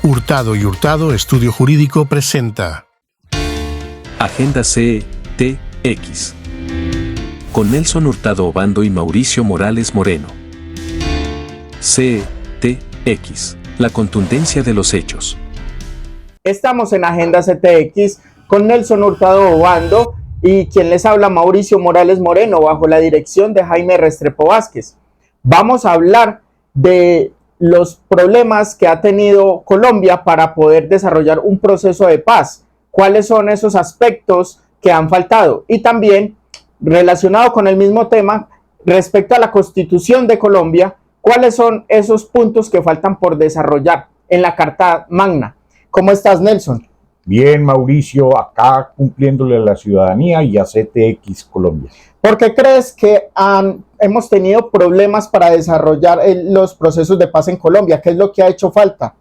Hurtado y Hurtado Estudio Jurídico presenta Agenda CTX con Nelson Hurtado Obando y Mauricio Morales Moreno. CTX, la contundencia de los hechos. Estamos en Agenda CTX con Nelson Hurtado Obando y quien les habla, Mauricio Morales Moreno, bajo la dirección de Jaime Restrepo Vázquez. Vamos a hablar de los problemas que ha tenido Colombia para poder desarrollar un proceso de paz. ¿Cuáles son esos aspectos que han faltado? Y también, relacionado con el mismo tema, respecto a la Constitución de Colombia, ¿cuáles son esos puntos que faltan por desarrollar en la Carta Magna? ¿Cómo estás, Nelson? Bien, Mauricio, acá cumpliéndole a la ciudadanía y a CTX Colombia. ¿Por qué crees que hemos tenido problemas para desarrollar los procesos de paz en Colombia? ¿Qué es lo que ha hecho falta?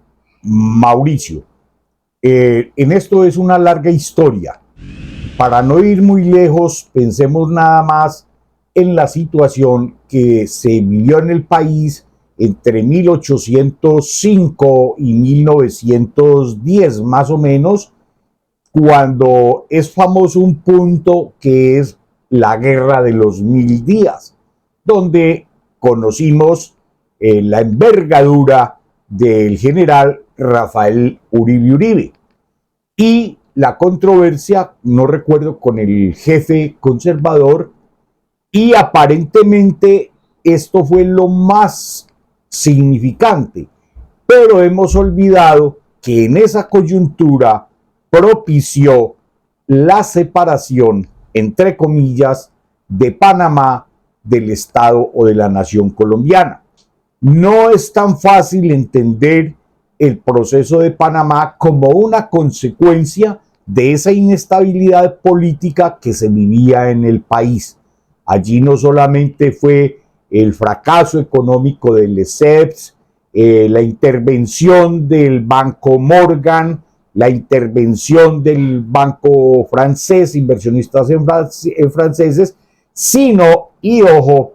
Mauricio, en esto es una larga historia. Para no ir muy lejos, pensemos nada más en la situación que se vivió en el país entre 1805 y 1910, más o menos, cuando es famoso un punto que es la Guerra de los 1000 días, donde conocimos la envergadura del general Rafael Uribe Uribe y la controversia, no recuerdo, con el jefe conservador, y aparentemente esto fue lo más significante, pero hemos olvidado que en esa coyuntura propició la separación, entre comillas, de Panamá del Estado o de la nación colombiana. No es tan fácil entender el proceso de Panamá como una consecuencia de esa inestabilidad política que se vivía en el país. Allí no solamente fue el fracaso económico del Lesseps, la intervención del Banco Morgan, la intervención del Banco francés, inversionistas franceses, sino, y ojo,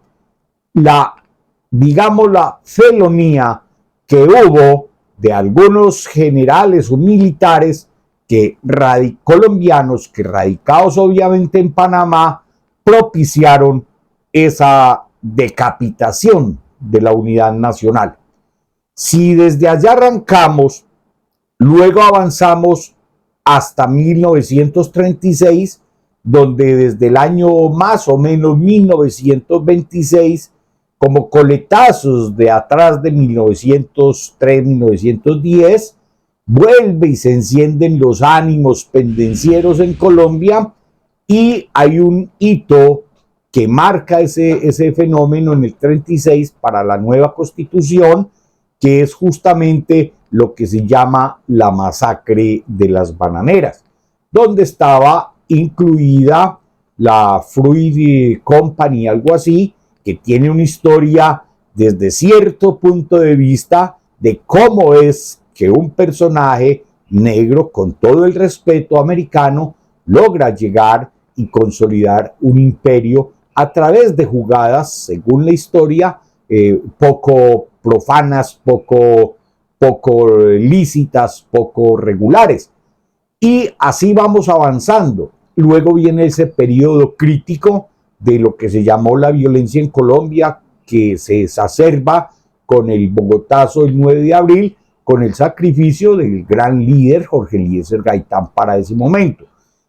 la felonía que hubo de algunos generales o militares colombianos que, radicados obviamente en Panamá, propiciaron esa decapitación de la unidad nacional. Si desde allá arrancamos, luego avanzamos hasta 1936, donde desde el año más o menos 1926, como coletazos de atrás de 1903-1910, vuelve y se encienden los ánimos pendencieros en Colombia y hay un hito que marca ese fenómeno en el 36 para la nueva Constitución, que es justamente lo que se llama la masacre de las bananeras, donde estaba incluida la Fruit Company, algo así, que tiene una historia desde cierto punto de vista de cómo es que un personaje negro, con todo el respeto americano, logra llegar y consolidar un imperio a través de jugadas, según la historia, poco profanas, poco lícitas, poco regulares. Y así vamos avanzando. Luego viene ese periodo crítico de lo que se llamó la violencia en Colombia, que se exacerba con el Bogotazo del 9 de abril, con el sacrificio del gran líder Jorge Eliezer Gaitán para ese momento.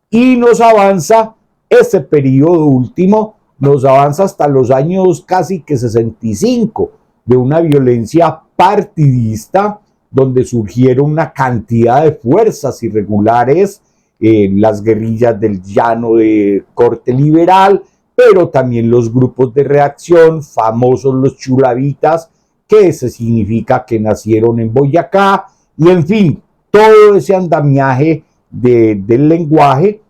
Y nos avanza ese periodo último, nos avanza hasta los años casi que 65, de una violencia partidista, donde surgieron una cantidad de fuerzas irregulares, las guerrillas del llano de corte liberal, pero también los grupos de reacción, famosos los chulavitas, que se significa que nacieron en Boyacá, y en fin, todo ese andamiaje del lenguaje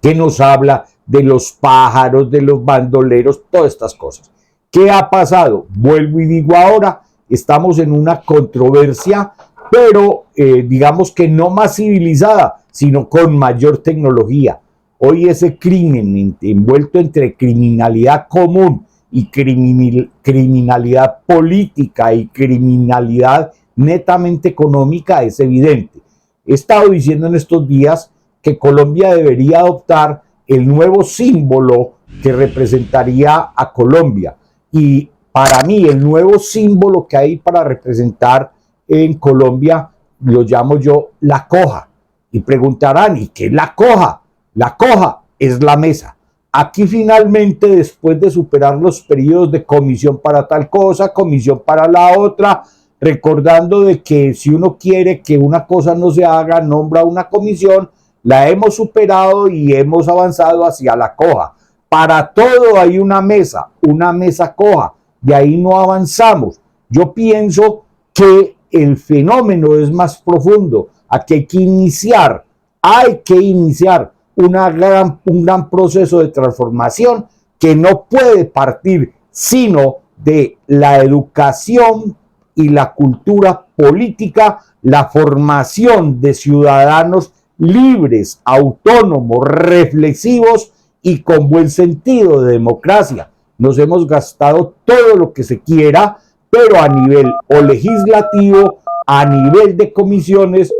que nos habla de los pájaros, de los bandoleros, todas estas cosas. ¿Qué ha pasado? Vuelvo y digo ahora, estamos en una controversia, pero digamos que no más civilizada, sino con mayor tecnología. Hoy ese crimen envuelto entre criminalidad común y criminalidad política y criminalidad netamente económica es evidente. He estado diciendo en estos días que Colombia debería adoptar el nuevo símbolo que representaría a Colombia. Y para mí el nuevo símbolo que hay para representar en Colombia lo llamo yo la coja. Y preguntarán, ¿y qué es la coja? La coja es la mesa. Aquí finalmente, después de superar los periodos de comisión para tal cosa, comisión para la otra, recordando de que si uno quiere que una cosa no se haga, nombra una comisión, la hemos superado y hemos avanzado hacia la coja. Para todo hay una mesa coja, de ahí no avanzamos. Yo pienso que el fenómeno es más profundo, aquí hay que iniciar un gran proceso de transformación que no puede partir sino de la educación y la cultura política, la formación de ciudadanos libres, autónomos, reflexivos y con buen sentido de democracia. Nos hemos gastado todo lo que se quiera, pero a nivel o legislativo, a nivel de comisiones,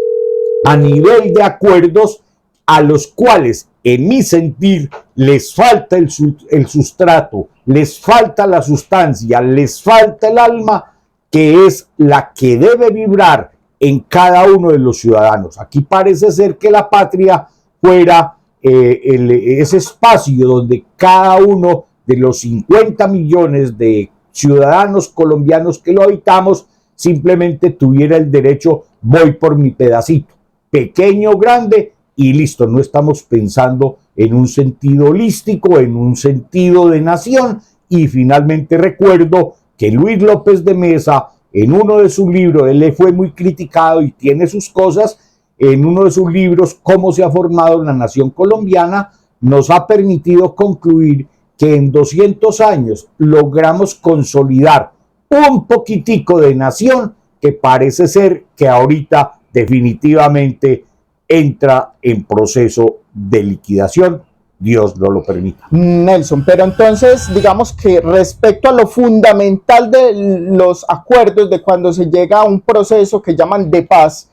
a nivel de acuerdos, a los cuales, en mi sentir, les falta el sustrato, les falta la sustancia, les falta el alma, que es la que debe vibrar en cada uno de los ciudadanos. Aquí parece ser que la patria fuera ese espacio donde cada uno de los 50 millones de ciudadanos colombianos que lo habitamos simplemente tuviera el derecho, voy por mi pedacito, pequeño, grande y listo. No estamos pensando en un sentido holístico, en un sentido de nación. Y finalmente recuerdo que Luis López de Mesa, en uno de sus libros, él le fue muy criticado y tiene sus cosas, en uno de sus libros, Cómo se ha formado la nación colombiana, nos ha permitido concluir que en 200 años logramos consolidar un poquitico de nación que parece ser que ahorita definitivamente entra en proceso de liquidación. Dios no lo permita. Nelson, pero entonces digamos que respecto a lo fundamental de los acuerdos, de cuando se llega a un proceso que llaman de paz,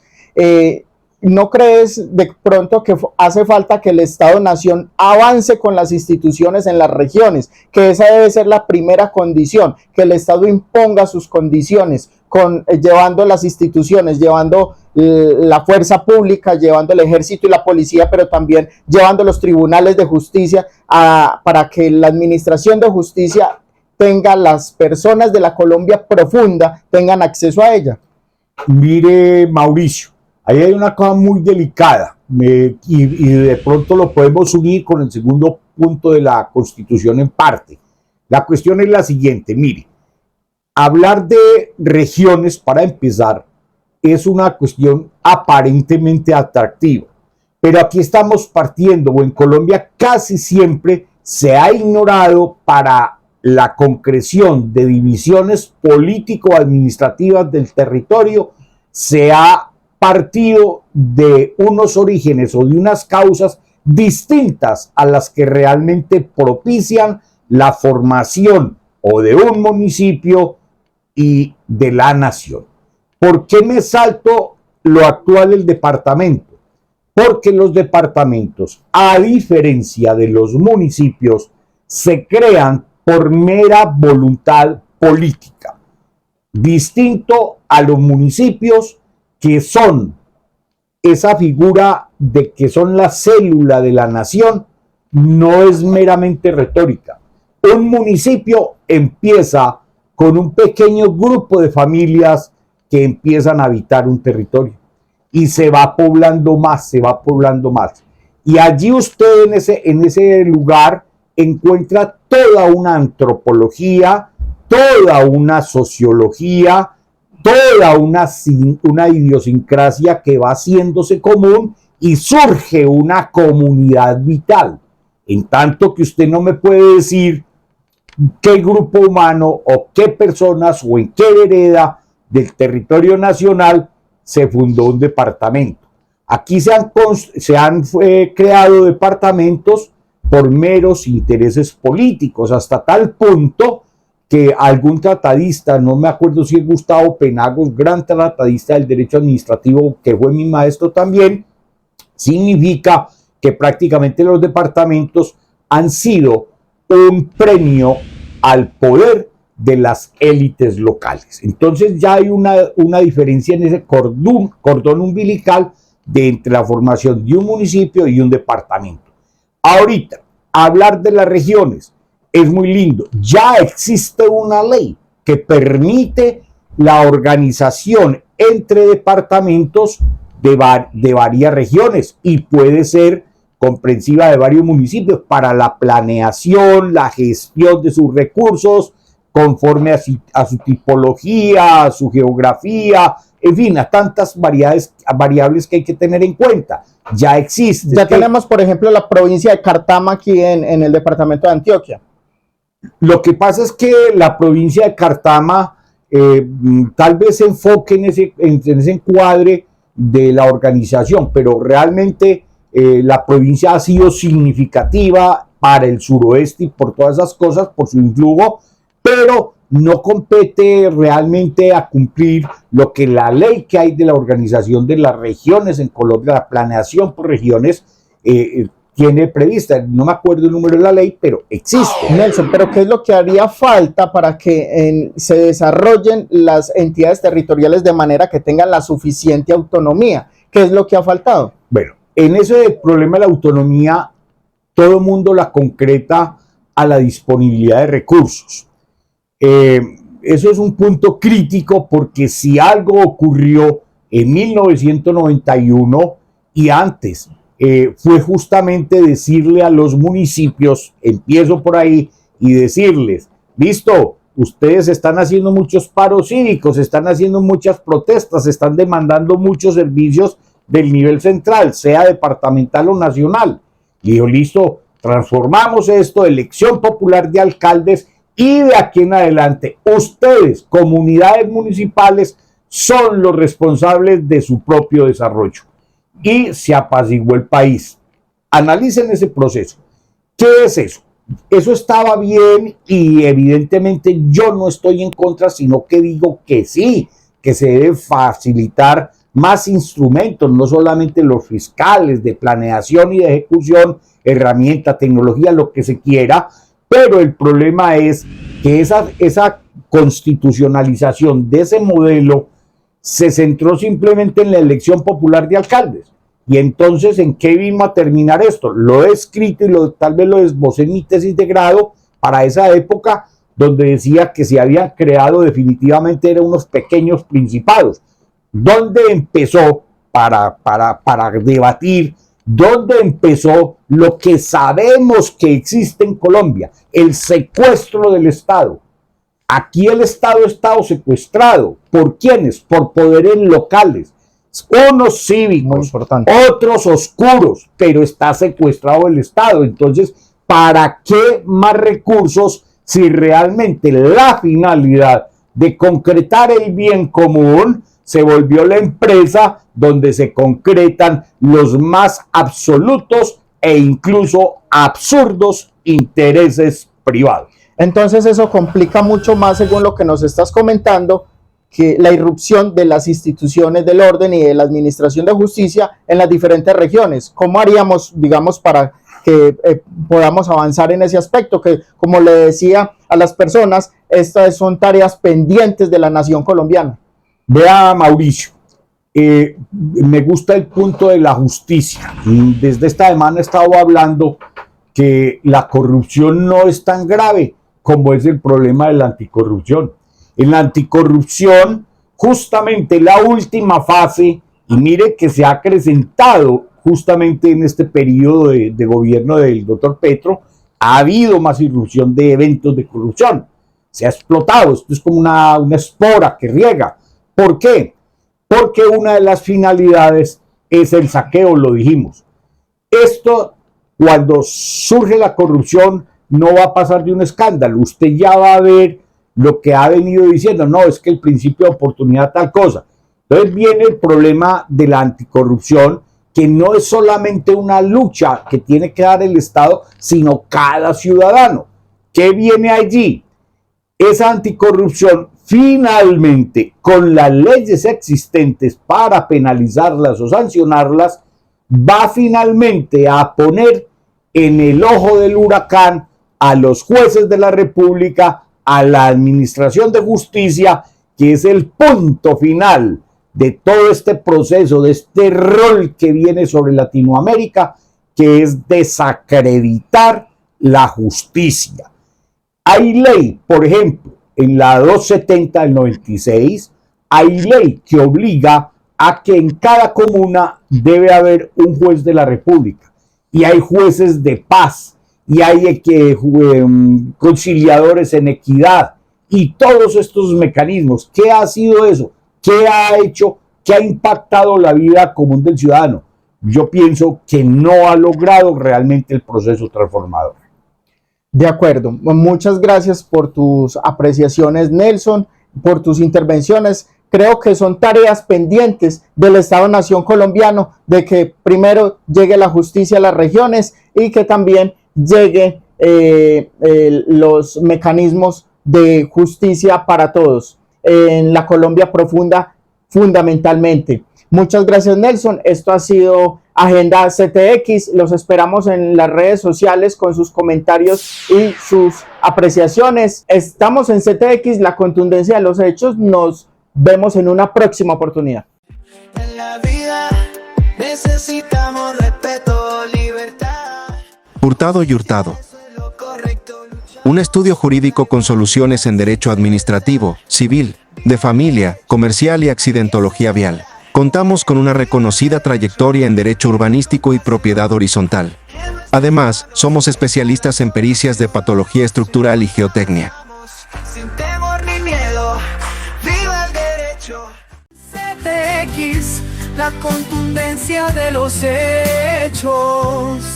¿no crees de pronto que hace falta que el Estado-Nación avance con las instituciones en las regiones? Que esa debe ser la primera condición, que el Estado imponga sus condiciones, llevando las instituciones, llevando la fuerza pública, llevando el ejército y la policía, pero también llevando los tribunales de justicia para que la administración de justicia tenga, las personas de la Colombia profunda tengan acceso a ella. Mire, Mauricio, ahí hay una cosa muy delicada y de pronto lo podemos unir con el segundo punto de la Constitución en parte. La cuestión es la siguiente, mire, hablar de regiones, para empezar, es una cuestión aparentemente atractiva, pero aquí estamos partiendo, o en Colombia casi siempre se ha ignorado para la concreción de divisiones político-administrativas del territorio, se ha partido de unos orígenes o de unas causas distintas a las que realmente propician la formación o de un municipio y de la nación. ¿Por qué me salto lo actual del departamento? Porque los departamentos, a diferencia de los municipios, se crean por mera voluntad política, distinto a los municipios que son esa figura de que son la célula de la nación, no es meramente retórica. Un municipio empieza con un pequeño grupo de familias que empiezan a habitar un territorio y se va poblando más, se va poblando más. Y allí usted en ese lugar encuentra toda una antropología, toda una sociología, toda una idiosincrasia que va haciéndose común y surge una comunidad vital. En tanto que usted no me puede decir qué grupo humano o qué personas o en qué vereda del territorio nacional se fundó un departamento. Aquí se han creado departamentos por meros intereses políticos, hasta tal punto que algún tratadista, no me acuerdo si es Gustavo Penagos, gran tratadista del derecho administrativo, que fue mi maestro también, significa que prácticamente los departamentos han sido un premio al poder de las élites locales. Entonces ya hay una diferencia en ese cordón umbilical entre la formación de un municipio y un departamento. Ahorita, hablar de las regiones es muy lindo. Ya existe una ley que permite la organización entre departamentos de varias regiones y puede ser comprensiva de varios municipios para la planeación, la gestión de sus recursos, conforme a su tipología, a su geografía, en fin, a tantas variables que hay que tener en cuenta. Ya existe. Ya tenemos, por ejemplo, la provincia de Cartama aquí en el departamento de Antioquia. Lo que pasa es que la provincia de Cartama tal vez se enfoque en ese encuadre de la organización, pero realmente la provincia ha sido significativa para el suroeste y por todas esas cosas, por su influjo, pero no compete realmente a cumplir lo que la ley que hay de la organización de las regiones en Colombia, la planeación por regiones, tiene prevista. No me acuerdo el número de la ley, pero existe. Nelson, pero ¿qué es lo que haría falta para que se desarrollen las entidades territoriales de manera que tengan la suficiente autonomía? ¿Qué es lo que ha faltado? Bueno, en ese problema de la autonomía, todo el mundo la concreta a la disponibilidad de recursos. Eso es un punto crítico porque si algo ocurrió en 1991 y antes, fue justamente decirle a los municipios, empiezo por ahí, y decirles, listo, ustedes están haciendo muchos paros cívicos, están haciendo muchas protestas, están demandando muchos servicios del nivel central, sea departamental o nacional. Y dijo, listo, transformamos esto, elección popular de alcaldes, y de aquí en adelante, ustedes, comunidades municipales, son los responsables de su propio desarrollo. Y se apaciguó el país. Analicen ese proceso. ¿Qué es eso? Eso estaba bien y evidentemente yo no estoy en contra, sino que digo que sí, que se debe facilitar más instrumentos, no solamente los fiscales de planeación y de ejecución, herramienta, tecnología, lo que se quiera, pero el problema es que esa constitucionalización de ese modelo se centró simplemente en la elección popular de alcaldes. Y entonces, ¿en qué vino a terminar esto? Lo he escrito y tal vez lo esbocé en mi tesis de grado para esa época, donde decía que se habían creado definitivamente eran unos pequeños principados. ¿Dónde empezó, para debatir, dónde empezó lo que sabemos que existe en Colombia? El secuestro del Estado. Aquí el Estado ha estado secuestrado. ¿Por quiénes? Por poderes locales. Unos cívicos, otros oscuros, pero está secuestrado el Estado. Entonces, ¿para qué más recursos si realmente la finalidad de concretar el bien común se volvió la empresa donde se concretan los más absolutos e incluso absurdos intereses privados? Entonces eso complica mucho más, según lo que nos estás comentando, que la irrupción de las instituciones del orden y de la administración de justicia en las diferentes regiones. ¿Cómo haríamos, digamos, para que podamos avanzar en ese aspecto? Que, como le decía a las personas, estas son tareas pendientes de la nación colombiana. Vea, Mauricio, me gusta el punto de la justicia. Desde esta semana he estado hablando que la corrupción no es tan grave como es el problema de la anticorrupción. En la anticorrupción, justamente la última fase, y mire que se ha acrecentado justamente en este periodo de gobierno del doctor Petro, ha habido más irrupción de eventos de corrupción. Se ha explotado, esto es como una espora que riega. ¿Por qué? Porque una de las finalidades es el saqueo, lo dijimos. Esto, cuando surge la corrupción, no va a pasar de un escándalo. Usted ya va a ver lo que ha venido diciendo, no, es que el principio de oportunidad tal cosa. Entonces viene el problema de la anticorrupción, que no es solamente una lucha que tiene que dar el Estado, sino cada ciudadano. ¿Qué viene allí? esa anticorrupción finalmente, con las leyes existentes para penalizarlas o sancionarlas, va finalmente a poner en el ojo del huracán a los jueces de la República, a la Administración de Justicia, que es el punto final de todo este proceso, de este rol que viene sobre Latinoamérica, que es desacreditar la justicia. Hay ley, por ejemplo, en la 270 del 96, hay ley que obliga a que en cada comuna debe haber un juez de la República, y hay jueces de paz, y hay conciliadores en equidad, y todos estos mecanismos. ¿Qué ha sido eso? ¿Qué ha hecho? ¿Qué ha impactado la vida común del ciudadano? Yo pienso que no ha logrado realmente el proceso transformador. De acuerdo. Muchas gracias por tus apreciaciones, Nelson, por tus intervenciones. Creo que son tareas pendientes del Estado-Nación colombiano, de que primero llegue la justicia a las regiones y que también lleguen los mecanismos de justicia para todos en la Colombia profunda, fundamentalmente. Muchas gracias, Nelson. Esto ha sido Agenda CTX. Los esperamos en las redes sociales con sus comentarios y sus apreciaciones. Estamos en CTX, la contundencia de los hechos. Nos vemos en una próxima oportunidad. En la vida necesitamos respeto, libertad. Hurtado y Hurtado. Un estudio jurídico con soluciones en derecho administrativo, civil, de familia, comercial y accidentología vial. Contamos con una reconocida trayectoria en derecho urbanístico y propiedad horizontal. Además, somos especialistas en pericias de patología estructural y geotecnia. Sin temor ni miedo, viva el derecho. CTX, la contundencia de los hechos.